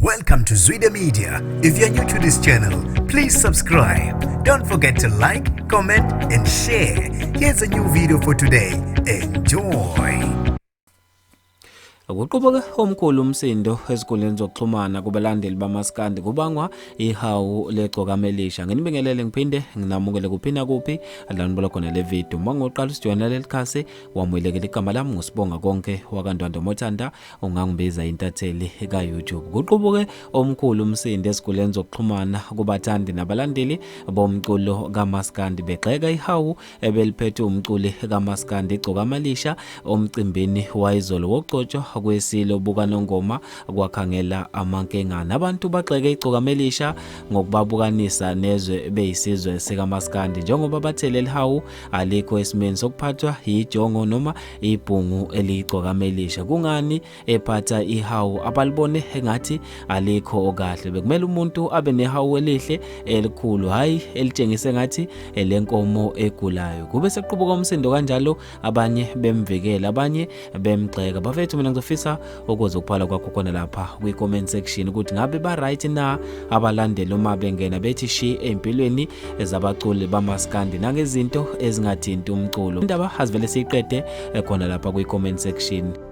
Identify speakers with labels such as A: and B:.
A: Welcome to Zwida Media. If you're new to this channel, please subscribe. Don't forget to like, comment, and share. Here's a new video for today. Enjoy.
B: Kuqubuke omkhulu umsindo ezikoleni zokuxhumana kubalandeli bamaskandi kubangwa iHhawu leGcokama Elisha. Nginibingelele ngiphinde nginamukele kuphina kuphi alanibona khona le video. Mangoqala usijoyina leli khasi wamuyelekela igama lami ngusibonga konke wakandwanda Mothanda ongangibiza intatheli ka-YouTube. Kuqubuke omkhulu umsindo ezikoleni zokuxhumana kubathandi nabalandeli bomculo kamaskandi begxeka iHhawu ebeliphethe umculi kamaskandi Gcokama Elisha omcimbini wayizolo wogcotshwa kwesilo bukanongoma kwakhangela amankengana. Abantu bagxeke iGcokama Elisha ngokubabukanisa nezwe beyisizwe sikaMaskandi njengoba bathele iHhawu alikho esimeni sokuphathwa ijongo noma ibhungu eliGcokama Elisha. Kungani ephatha iHhawu abalibone engathi alikho okahle? Bekumele umuntu abe neHhawu elihle elikhulu, hayi elitshengise ngathi elenkomo egulayo. Kube sequbuka umsindo kanjalo, abanye bemvikela, abanye bemgxeka. Bafethu mina ngizofisa ukuze ukuphala kwakho khona lapha kwi-comment section ukuthi ngabe ba right na abalandeli uma bengena bethi shi empilweni ezabaculi bamaskandi nangezinto ezingathinti umculo. Indaba azivele siyiqede khona lapha kwi-comment section.